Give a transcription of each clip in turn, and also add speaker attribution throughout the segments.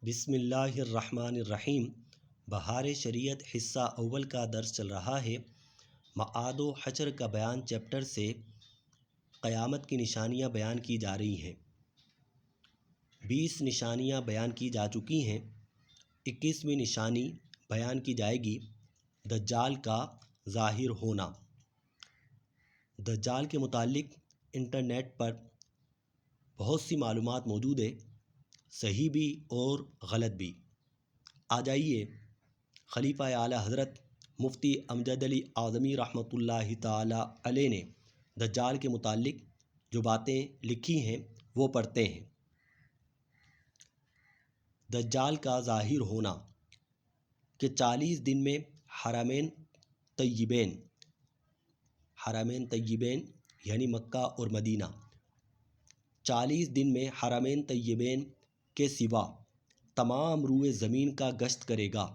Speaker 1: بسم اللہ الرحمن الرحیم۔ بہار شریعت حصہ اول کا درس چل رہا ہے۔ معاد و حشر کا بیان چیپٹر سے قیامت کی نشانیاں بیان کی جا رہی ہیں۔ 20 نشانیاں بیان کی جا چکی ہیں۔ 21ویں نشانی بیان کی جائے گی، دجال کا ظاہر ہونا۔ دجال کے متعلق انٹرنیٹ پر بہت سی معلومات موجود ہے، صحیح بھی اور غلط بھی۔ آ جائیے خلیفہ اعلیٰ حضرت مفتی امجد علی اعظمی رحمۃ اللہ تعالی علیہ نے دجال کے متعلق جو باتیں لکھی ہیں وہ پڑھتے ہیں۔ دجال کا ظاہر ہونا کہ 40 دن میں حرمین طیبین یعنی مکہ اور مدینہ، 40 دن میں حرمین طیبین کے سوا تمام روئے زمین کا گشت کرے گا،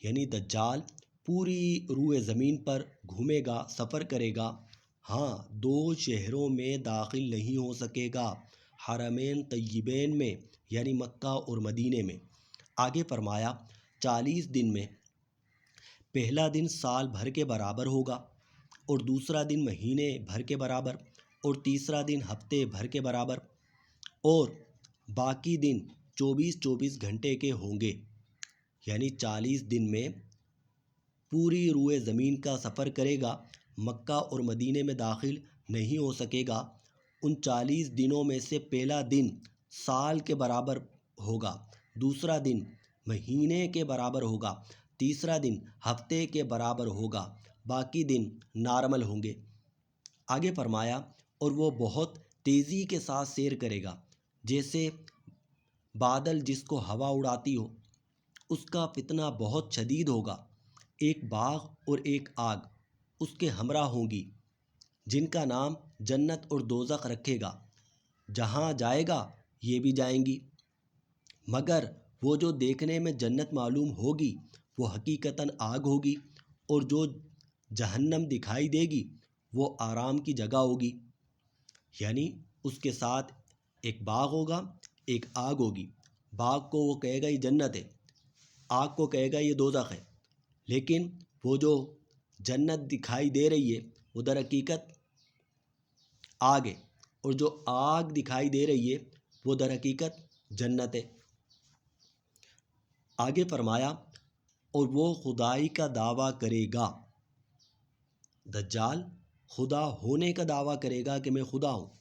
Speaker 1: یعنی دجال پوری روئے زمین پر گھومے گا، سفر کرے گا۔ ہاں، 2 شہروں میں داخل نہیں ہو سکے گا، حرمین طیبین میں یعنی مکہ اور مدینے میں۔ آگے فرمایا 40 دن میں پہلا دن سال بھر کے برابر ہوگا، اور دوسرا دن مہینے بھر کے برابر، اور تیسرا دن ہفتے بھر کے برابر، اور باقی دن 24 گھنٹے کے ہوں گے۔ یعنی 40 دن میں پوری روئے زمین کا سفر کرے گا، مکہ اور مدینے میں داخل نہیں ہو سکے گا۔ ان 40 دنوں میں سے پہلا دن سال کے برابر ہوگا، دوسرا دن مہینے کے برابر ہوگا، تیسرا دن ہفتے کے برابر ہوگا، باقی دن نارمل ہوں گے۔ آگے فرمایا اور وہ بہت تیزی کے ساتھ سیر کرے گا، جیسے بادل جس کو ہوا اڑاتی ہو۔ اس کا فتنہ بہت شدید ہوگا۔ ایک باغ اور ایک آگ اس کے ہمراہ ہوں گی، جن کا نام جنت اور دوزخ رکھے گا۔ جہاں جائے گا یہ بھی جائیں گی، مگر وہ جو دیکھنے میں جنت معلوم ہوگی وہ حقیقتاً آگ ہوگی، اور جو جہنم دکھائی دے گی وہ آرام کی جگہ ہوگی۔ یعنی اس کے ساتھ ایک باغ ہوگا، ایک آگ ہوگی۔ باغ کو وہ کہے گا یہ جنت ہے، آگ کو کہے گا یہ دوزخ ہے، لیکن وہ جو جنت دکھائی دے رہی ہے وہ در حقیقت آگ ہے، اور جو آگ دکھائی دے رہی ہے وہ در حقیقت جنت ہے۔ آگے فرمایا اور وہ خدائی کا دعویٰ کرے گا۔ دجال خدا ہونے کا دعویٰ کرے گا کہ میں خدا ہوں۔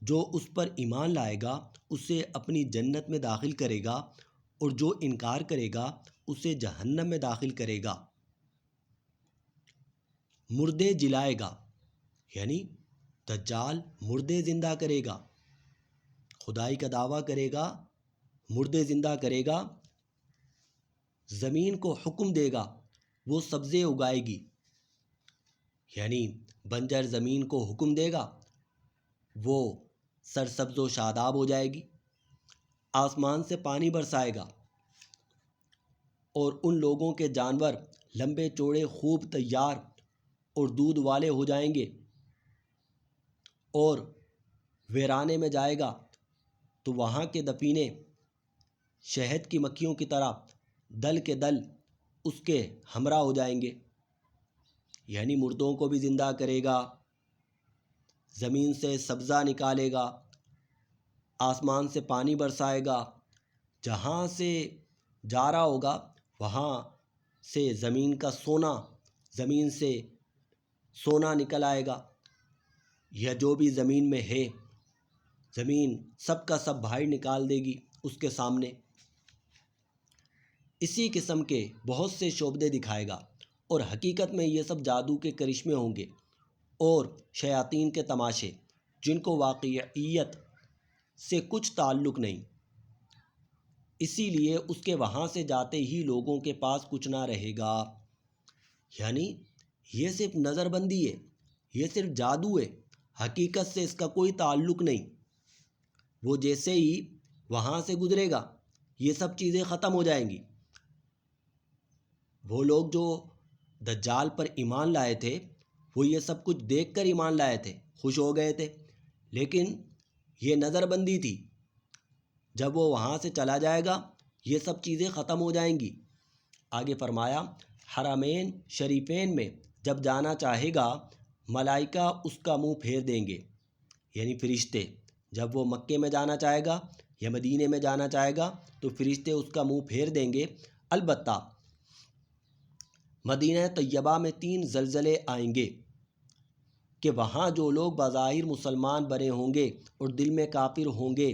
Speaker 1: جو اس پر ایمان لائے گا اسے اپنی جنت میں داخل کرے گا، اور جو انکار کرے گا اسے جہنم میں داخل کرے گا۔ مردے جلائے گا، یعنی دجال مردے زندہ کرے گا۔ خدائی کا دعویٰ کرے گا، مردے زندہ کرے گا، زمین کو حکم دے گا وہ سبزے اگائے گی، یعنی بنجر زمین کو حکم دے گا وہ سرسبز و شاداب ہو جائے گی۔ آسمان سے پانی برسائے گا، اور ان لوگوں کے جانور لمبے چوڑے خوب تیار اور دودھ والے ہو جائیں گے۔ اور ویرانے میں جائے گا تو وہاں کے دفینے شہد کی مکھیوں کی طرح دل کے دل اس کے ہمراہ ہو جائیں گے۔ یعنی مردوں کو بھی زندہ کرے گا، زمین سے سبزہ نکالے گا، آسمان سے پانی برسائے گا، جہاں سے جا رہا ہوگا وہاں سے زمین سے سونا نکل آئے گا، یا جو بھی زمین میں ہے زمین سب کا سب باہر نکال دے گی اس کے سامنے۔ اسی قسم کے بہت سے شعبدے دکھائے گا، اور حقیقت میں یہ سب جادو کے کرشمے ہوں گے اور شیاطین کے تماشے، جن کو واقعیت سے کچھ تعلق نہیں۔ اسی لیے اس کے وہاں سے جاتے ہی لوگوں کے پاس کچھ نہ رہے گا۔ یعنی یہ صرف نظر بندی ہے، یہ صرف جادو ہے، حقیقت سے اس کا کوئی تعلق نہیں۔ وہ جیسے ہی وہاں سے گزرے گا یہ سب چیزیں ختم ہو جائیں گی۔ وہ لوگ جو دجال پر ایمان لائے تھے وہ یہ سب کچھ دیکھ کر ایمان لائے تھے، خوش ہو گئے تھے، لیکن یہ نظر بندی تھی۔ جب وہ وہاں سے چلا جائے گا یہ سب چیزیں ختم ہو جائیں گی۔ آگے فرمایا حرمین شریفین میں جب جانا چاہے گا ملائکہ اس کا منہ پھیر دیں گے، یعنی فرشتے جب وہ مکے میں جانا چاہے گا یا مدینے میں جانا چاہے گا تو فرشتے اس کا منہ پھیر دیں گے۔ البتہ مدینہ طیبہ میں 3 زلزلے آئیں گے کہ وہاں جو لوگ بظاہر مسلمان بنے ہوں گے اور دل میں کافر ہوں گے،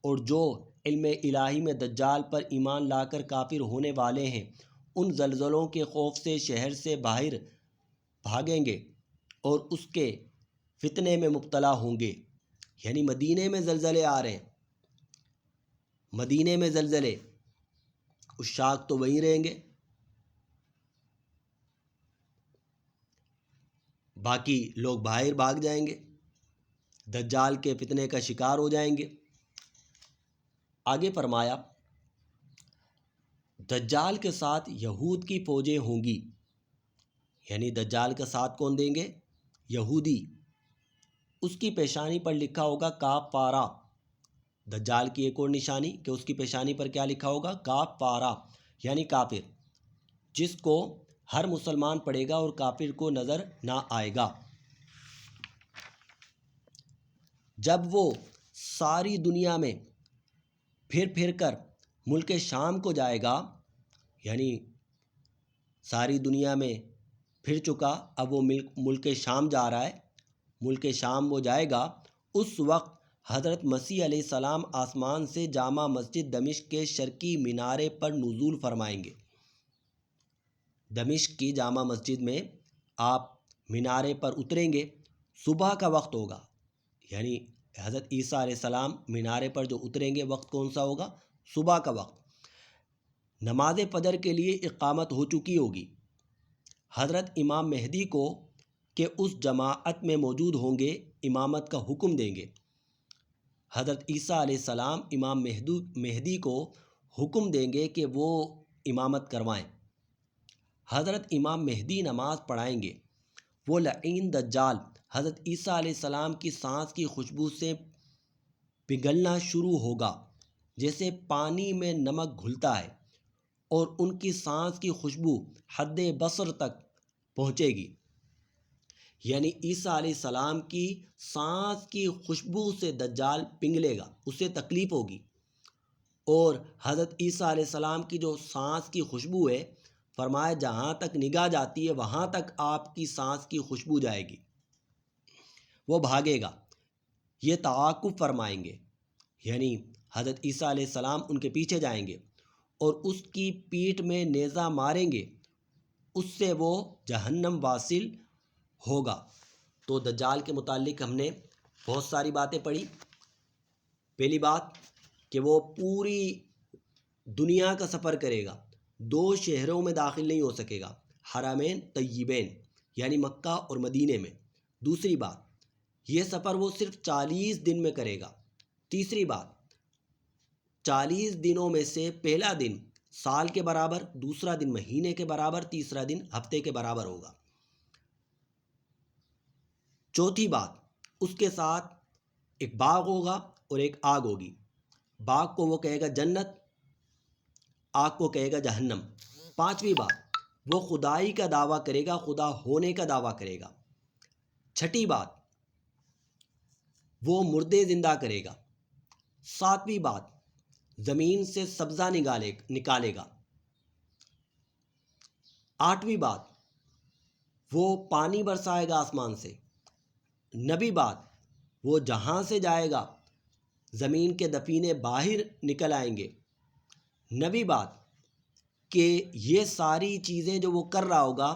Speaker 1: اور جو علم الہی میں دجال پر ایمان لا کر کافر ہونے والے ہیں، ان زلزلوں کے خوف سے شہر سے باہر بھاگیں گے اور اس کے فتنے میں مبتلا ہوں گے۔ یعنی مدینے میں زلزلے آ رہے ہیں، مدینے میں زلزلے، عشاق تو وہیں رہیں گے، باقی لوگ باہر بھاگ جائیں گے، دجال کے فتنے کا شکار ہو جائیں گے۔ آگے فرمایا دجال کے ساتھ یہود کی فوجیں ہوں گی، یعنی دجال کا ساتھ کون دیں گے؟ یہودی۔ اس کی پیشانی پر لکھا ہوگا کافارہ۔ دجال کی ایک اور نشانی کہ اس کی پیشانی پر کیا لکھا ہوگا؟ کافارہ، یعنی کافر، جس کو ہر مسلمان پڑھے گا اور کافر کو نظر نہ آئے گا۔ جب وہ ساری دنیا میں پھر کر ملک شام کو جائے گا، یعنی ساری دنیا میں پھر چکا، اب وہ ملک شام جا رہا ہے، ملک شام وہ جائے گا، اس وقت حضرت مسیح علیہ السلام آسمان سے جامع مسجد دمشق کے شرقی مینارے پر نزول فرمائیں گے۔ دمشق کی جامع مسجد میں آپ مینارے پر اتریں گے، صبح کا وقت ہوگا، یعنی حضرت عیسیٰ علیہ السلام مینارے پر جو اتریں گے وقت کون سا ہوگا؟ صبح کا وقت۔ نماز فجر کے لیے اقامت ہو چکی ہوگی۔ حضرت امام مہدی کو کہ اس جماعت میں موجود ہوں گے امامت کا حکم دیں گے۔ حضرت عیسیٰ علیہ السلام امام مہدی کو حکم دیں گے کہ وہ امامت کروائیں۔ حضرت امام مہدی نماز پڑھائیں گے۔ وہ لعین دجال حضرت عیسیٰ علیہ السلام کی سانس کی خوشبو سے پگھلنا شروع ہوگا جیسے پانی میں نمک گھلتا ہے، اور ان کی سانس کی خوشبو حد بصر تک پہنچے گی، یعنی عیسیٰ علیہ السلام کی سانس کی خوشبو سے دجال پنگلے گا، اسے تکلیف ہوگی، اور حضرت عیسیٰ علیہ السلام کی جو سانس کی خوشبو ہے، فرمایا جہاں تک نگاہ جاتی ہے وہاں تک آپ کی سانس کی خوشبو جائے گی، وہ بھاگے گا، یہ تعاقب فرمائیں گے، یعنی حضرت عیسیٰ علیہ السلام ان کے پیچھے جائیں گے اور اس کی پیٹھ میں نیزہ ماریں گے، اس سے وہ جہنم واصل ہوگا۔ تو دجال کے متعلق ہم نے بہت ساری باتیں پڑھی۔ پہلی بات کہ وہ پوری دنیا کا سفر کرے گا، 2 شہروں میں داخل نہیں ہو سکے گا، حرمین طیبین یعنی مکہ اور مدینے میں۔ دوسری بات یہ سفر وہ صرف 40 دن میں کرے گا۔ تیسری بات 40 دنوں میں سے پہلا دن سال کے برابر، دوسرا دن مہینے کے برابر، تیسرا دن ہفتے کے برابر ہوگا۔ چوتھی بات اس کے ساتھ ایک باغ ہوگا اور ایک آگ ہوگی، باغ کو وہ کہے گا جنت، آگ کو کہے گا جہنم۔ پانچویں بات وہ خدائی کا دعویٰ کرے گا، خدا ہونے کا دعویٰ کرے گا۔ چھٹی بات وہ مردے زندہ کرے گا۔ ساتویں بات زمین سے سبزہ نکالے گا۔ آٹھویں بات وہ پانی برسائے گا آسمان سے۔ نویں بات وہ جہاں سے جائے گا زمین کے دفینے باہر نکل آئیں گے۔ نویں بات کہ یہ ساری چیزیں جو وہ کر رہا ہوگا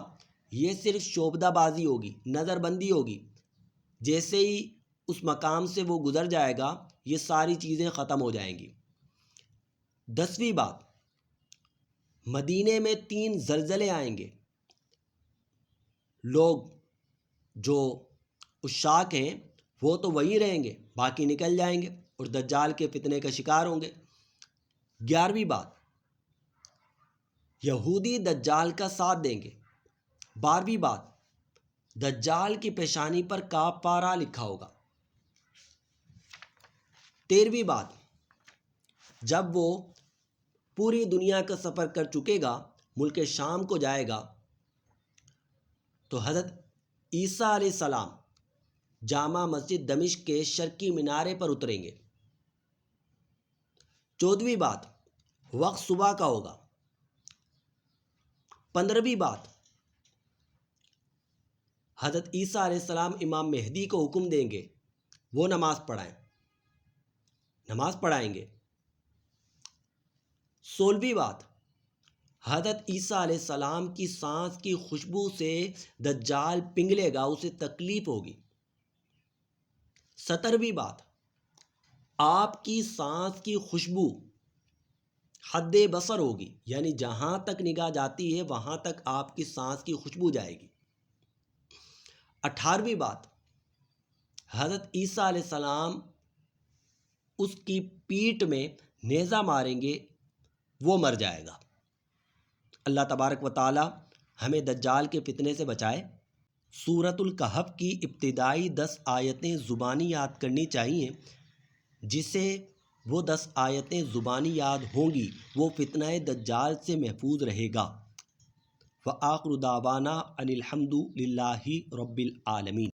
Speaker 1: یہ صرف شعبدہ بازی ہوگی، نظر بندی ہوگی، جیسے ہی اس مقام سے وہ گزر جائے گا یہ ساری چیزیں ختم ہو جائیں گی۔ 10ویں بات مدینے میں 3 زلزلے آئیں گے، لوگ جو عشاق ہیں وہ تو وہیں رہیں گے، باقی نکل جائیں گے اور دجال کے فتنے کا شکار ہوں گے۔ 11ویں بات یہودی دجال کا ساتھ دیں گے۔ 12ویں بات دجال کی پیشانی پر کافارہ لکھا ہوگا۔ 13ویں بات جب وہ پوری دنیا کا سفر کر چکے گا، ملک شام کو جائے گا، تو حضرت عیسیٰ علیہ السلام جامع مسجد دمشق کے شرقی مینارے پر اتریں گے۔ 14ویں بات، وقت صبح کا ہوگا۔ 15ویں بات، حضرت عیسیٰ علیہ السلام امام مہدی کو حکم دیں گے وہ نماز پڑھائیں گے۔ 16ویں بات، حضرت عیسیٰ علیہ السلام کی سانس کی خوشبو سے دجال پنگلے گا، اسے تکلیف ہوگی۔ 17ویں بات، آپ کی سانس کی خوشبو حد بصر ہوگی، یعنی جہاں تک نگاہ جاتی ہے وہاں تک آپ کی سانس کی خوشبو جائے گی۔ 18ویں بات، حضرت عیسیٰ علیہ السلام اس کی پیٹھ میں نیزہ ماریں گے، وہ مر جائے گا۔ اللہ تبارک و تعالی ہمیں دجال کے فتنے سے بچائے۔ سورۃ الکہف کی ابتدائی 10 آیتیں زبانی یاد کرنی چاہیے، جسے وہ 10 آیتیں زبانی یاد ہوں گی وہ فتنہ دجال سے محفوظ رہے گا۔ وآخر دعوانا ان الحمد للہ رب العالمین۔